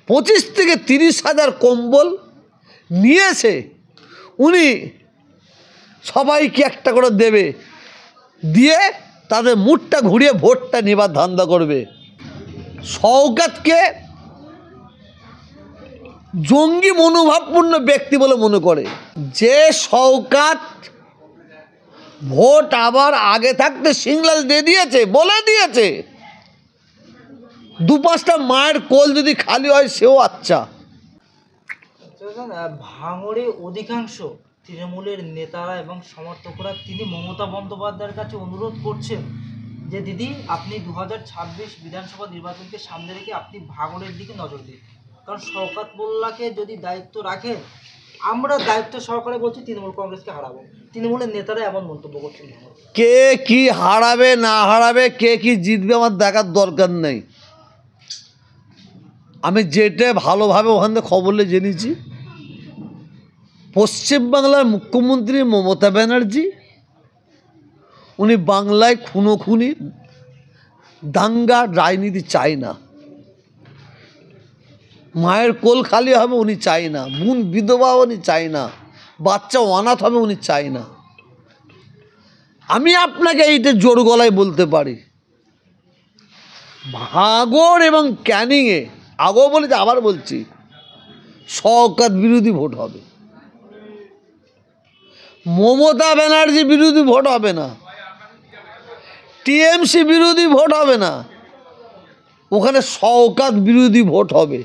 25 থেকে 30,000 কম্বল নিয়েছে, উনি সবাইকে একটা করে দেবে, দিয়ে তাদের মুডটা ঘুরিয়ে ভোটটা নেবার ধান্দা করবে। শওকতকে জঙ্গি মনোভাবপূর্ণ ব্যক্তি বলে মনে করে। যে শওকত ভোট আবার আগে থাকতে সিগন্যাল দিয়ে দিয়েছে, বলে দিয়েছে 2-5টা মায়ের কোল যদি খালি হয় সেও আচ্ছা। ভাঙড়ে অধিকাংশ তৃণমূলের নেতারা এবং সমর্থকরা তিনি মমতা বন্দ্যোপাধ্যায়ের কাছে অনুরোধ করছেন যে দিদি আপনি 2026 বিধানসভা নির্বাচনকে সামনে রেখে আপনি ভাঙড়ের দিকে নজর দিন, কারণ শওকত মোল্লাকে যদি দায়িত্ব রাখেন আমরা দায়িত্ব সহকারে বলছি তৃণমূল কংগ্রেসকে হারাবো। তৃণমূলের নেতারা এমন মন্তব্য করছেন। কে কি হারাবে না হারাবে, কে কি জিতবে আমার দেখার দরকার নেই। আমি যেটা ভালোভাবে ওখান থেকে খবর জেনেছি, পশ্চিমবাংলার মুখ্যমন্ত্রী মমতা ব্যানার্জি উনি বাংলায় খুনোখুনি দাঙ্গা রাজনীতি চায় না, মায়ের কোল খালি হবে উনি চায় না, বোন বিধবা উনি চায় না, বাচ্চা অনাথ হবে উনি চায় না। আমি আপনাকে এইটা জোর গলায় বলতে পারি, ভাঙড় এবং ক্যানিংয়ে আগেও বলেছি আবার বলছি, শওকত বিরোধী ভোট হবে, মমতা ব্যানার্জি বিরোধী ভোট হবে না, টিএমসি বিরোধী ভোট হবে না, ওখানে শওকত বিরোধী ভোট হবে,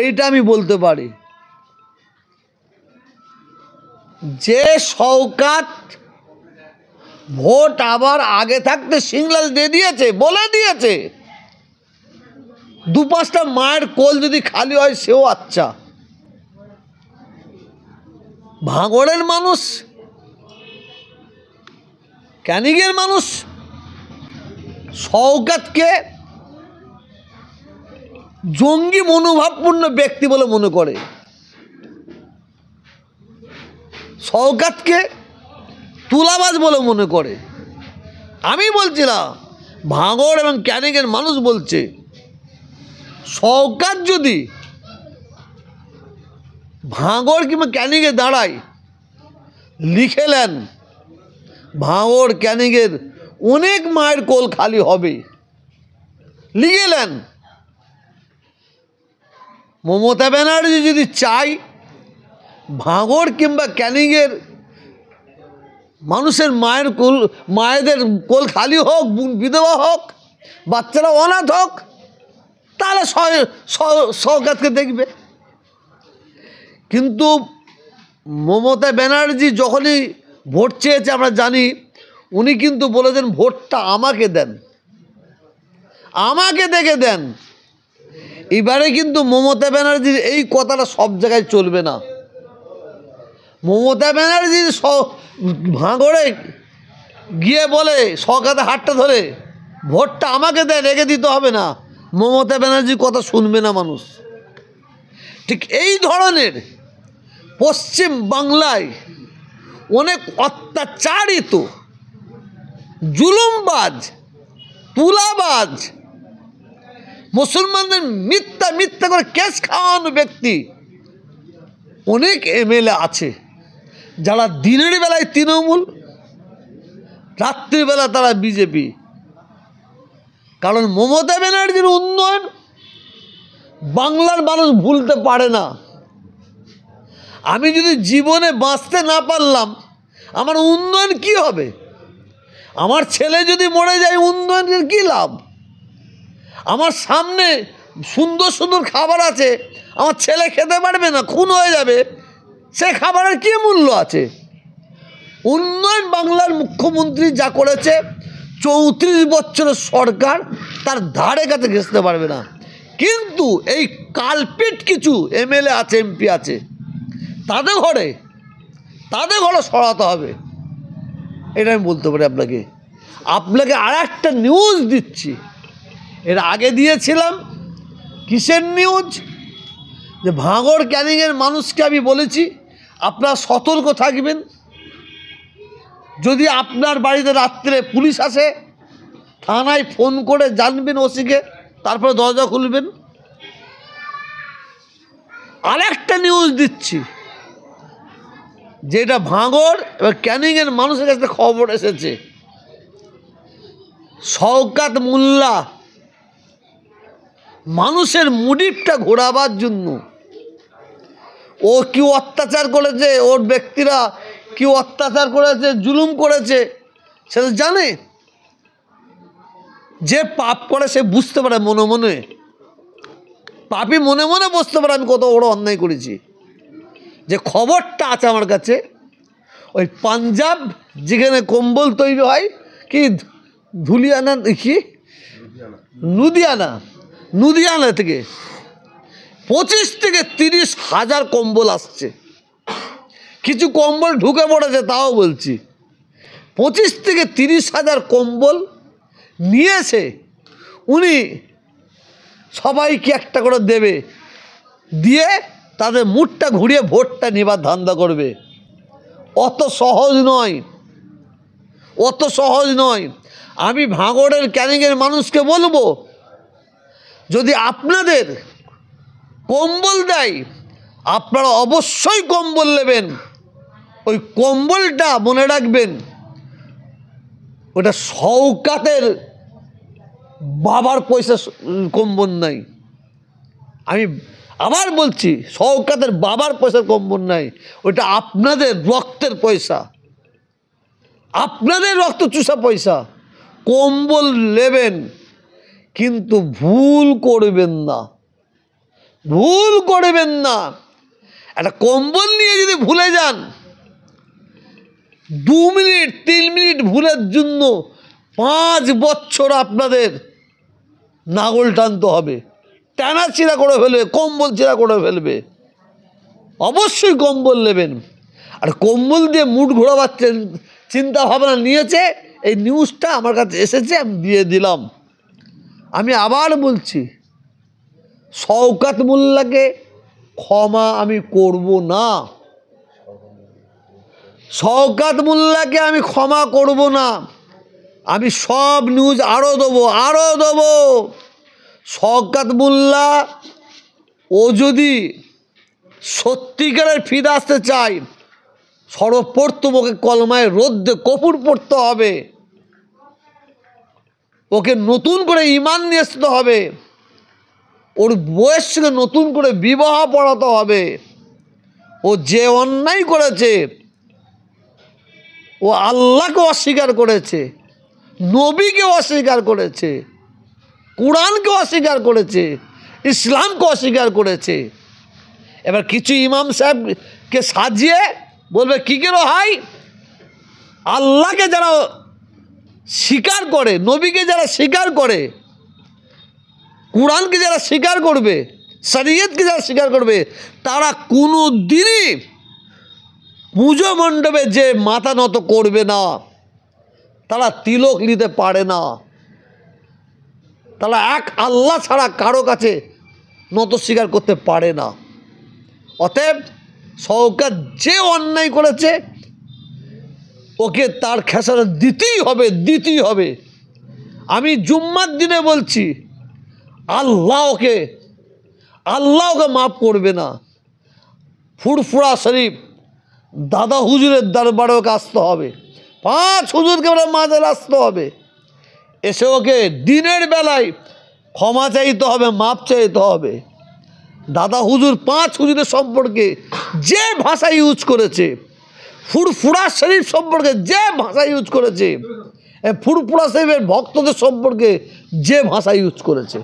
এইটা আমি বলতে পারি। যে শওকত ভোট আবার আগে থাকতে সিগন্যাল দিয়ে দিয়েছে, বলে দিয়েছে 2-5টা মায়ের কোল যদি খালি হয় সেও আচ্ছা। ভাঙড়ের মানুষ, ক্যানিংয়ের মানুষ শওকতকে জঙ্গি মনোভাবপূর্ণ ব্যক্তি বলে মনে করে, শওকতকে তুলাবাজ বলে মনে করে। আমি বলছি না, ভাঙড় এবং ক্যানিংয়ের মানুষ বলছে শওকত যদি ভাঙড় কিংবা ক্যানিংয়ে দাঁড়ায়, লিখে নেন ভাঙড় ক্যানিংয়ের অনেক মায়ের কোল খালি হবে, লিখে নেন। মমতা ব্যানার্জি যদি চাই ভাঙড় কিংবা ক্যানিংয়ের মানুষের মায়েদের কোল খালি হোক, বিধবা হোক, বাচ্চারা অনাথ হোক, তাহলে শওকতকে দেখবে। কিন্তু মমতা ব্যানার্জি যখনই ভোট চেয়েছে আমরা জানি, উনি কিন্তু বলেছেন ভোটটা আমাকে দেন, আমাকে দেখে দেন। এবারে কিন্তু মমতা ব্যানার্জির এই কথাটা সব জায়গায় চলবে না। মমতা ব্যানার্জি ভাঙড়ে গিয়ে বলে শওকতের হাতটা ধরে ভোটটা আমাকে দেন, রেখে দিতে হবে না, মমতা ব্যানার্জির কথা শুনবে না মানুষ। ঠিক এই ধরনের পশ্চিম বাংলায় অনেক অত্যাচারিত, জুলুমবাজ, তুলাবাজ, মুসলমানদের মিথ্যা করে কেস খাওয়ানো ব্যক্তি অনেক এমএলএ আছে, যারা দিনের বেলায় তৃণমূল, রাত্রিবেলা তারা বিজেপি। কারণ মমতা ব্যানার্জির উন্নয়ন বাংলার মানুষ ভুলতে পারে না। আমি যদি জীবনে বাঁচতে না পারলাম আমার উন্নয়ন কি হবে? আমার ছেলে যদি মরে যায় উন্নয়নের কী লাভ? আমার সামনে সুন্দর সুন্দর খাবার আছে, আমার ছেলে খেতে পারবে না, খুন হয়ে যাবে, সে খাবারের কী মূল্য আছে? উন্নয়ন বাংলার মুখ্যমন্ত্রী যা করেছে 34 বছরের সরকার তার ধারে কাছে ঘেঁষতে পারবে না। কিন্তু এই কালপিট কিছু এমএলএ আছে, এমপি আছে, তাদের ঘরে সরাতে হবে। এটা আমি বলতে পারি আপনাকে আর একটা নিউজ দিচ্ছি। এর আগে দিয়েছিলাম কিসের নিউজ? যে ভাঙড় ক্যানিংয়ের মানুষকে আমি বলেছি আপনারা সতর্ক থাকবেন। যদি আপনার বাড়িতে রাত্রে পুলিশ আসে, থানায় ফোন করে জানবেন ওসিকে, তারপরে দরজা খুলবেন। আরেকটা নিউজ দিচ্ছি, যেটা ভাঙড় এবার ক্যানিংয়ের মানুষের কাছে খবর এসেছে। শওকত মোল্লা মানুষের মুডিপটা ঘোরাবার জন্য ও কি অত্যাচার করেছে, ওর ব্যক্তিরা কি অত্যাচার করেছে, জুলুম করেছে সেটা জানে। যে পাপ করে সে বুঝতে পারে মনে মনে, পাপি মনে মনে বুঝতে পারে আমি কত বড় অন্যায় করেছি। যে খবরটা আছে আমার কাছে, ওই পাঞ্জাব যেখানে কম্বল তৈরি হয়, কি ধুলিয়ানা কি লুধিয়ানা থেকে 25 থেকে 30 হাজার কম্বল আসছে। কিছু কম্বল ঢুকে পড়েছে, তাও বলছি 25 থেকে 30 হাজার কম্বল নিয়েছে। উনি সবাইকে একটা করে দেবে, দিয়ে তাদের মুডটা ঘুরিয়ে ভোটটা নেবার ধান্দা করবে। অত সহজ নয়, অত সহজ নয়। আমি ভাঙড়ের ক্যানিংয়ের মানুষকে বলবো, যদি আপনাদের কম্বল দেয় আপনারা অবশ্যই কম্বল নেবেন। ওই কম্বলটা মনে রাখবেন, ওটা শওকতের বাবার পয়সা কম্বল নাই। আমি আবার বলছি, শওকতের বাবার পয়সার কম্বল নাই, ওটা আপনাদের রক্তের পয়সা, আপনাদের রক্ত চুষা পয়সা। কম্বল নেবেন, কিন্তু ভুল করবেন না, ভুল করবেন না। একটা কম্বল নিয়ে যদি ভুলে যান, 2 মিনিট 3 মিনিট ভুলের জন্য 5 বছর আপনাদের নাগল টানতে হবে, টানা চিরা করে ফেলবে, কম্বল চিরা করে ফেলবে। অবশ্যই কম্বল নেবেন। আর কম্বল দিয়ে মুড ঘোরাবার চিন্তা ভাবনা নিয়েছে, এই নিউজটা আমার কাছে এসেছে, আমি দিয়ে দিলাম। আমি আবার বলছি, শওকত মোল্লাকে ক্ষমা আমি করব না, শওকত মোল্লাকে আমি ক্ষমা করব না। আমি সব নিউজ আরও দেবো। শওকত মোল্লা ও যদি সত্যিকারের ফিরে আসতে চায়, সর্বপ্রথম ওকে কলমায় রোদ্দে কপুর পড়তে হবে, ওকে নতুন করে ঈমান নিয়ে আসতে হবে, ওর বয়সকে নতুন করে বিবাহ পড়াতে হবে। ও যে অন্যায় করেছে, ও আল্লাহকে অস্বীকার করেছে, নবীকে অস্বীকার করেছে, কোরআনকে অস্বীকার করেছে, ইসলামকে অস্বীকার করেছে। এবার কিছু ইমাম সাহেবকে সাজিয়ে বলবে কী কেন হয়, আল্লাহকে যারা স্বীকার করে, নবীকে যারা স্বীকার করে, কোরআনকে যারা স্বীকার করবে, শরীয়তকে যারা স্বীকার করবে, তারা কোনো দিনই পুজো মণ্ডপে যে মাথা নত করবে না, তারা তিলক নিতে পারে না, তারা এক আল্লাহ ছাড়া কারো কাছে নত স্বীকার করতে পারে না। অতএব শওকত যে অন্যায় করেছে, ওকে তার খেসারত দিতেই হবে। আমি জুম্মার দিনে বলছি, আল্লাহ ওকে মাফ করবে না। ফুরফুরা শরীফ দাদা হুজুরের দরবারে ওকে আসতে হবে, 5 হুজুরকে ওরা মাঝে আসতে হবে, এসে ওকে দিনের বেলায় ক্ষমা চাইতে হবে, মাপ চাইতে হবে। দাদা হুজুর 5 হুজুরের সম্পর্কে যে ভাষা ইউজ করেছে, ফুরফুরা শরীফ সম্পর্কে যে ভাষা ইউজ করেছে, ফুরফুরা শরীফের ভক্তদের সম্পর্কে যে ভাষা ইউজ করেছে,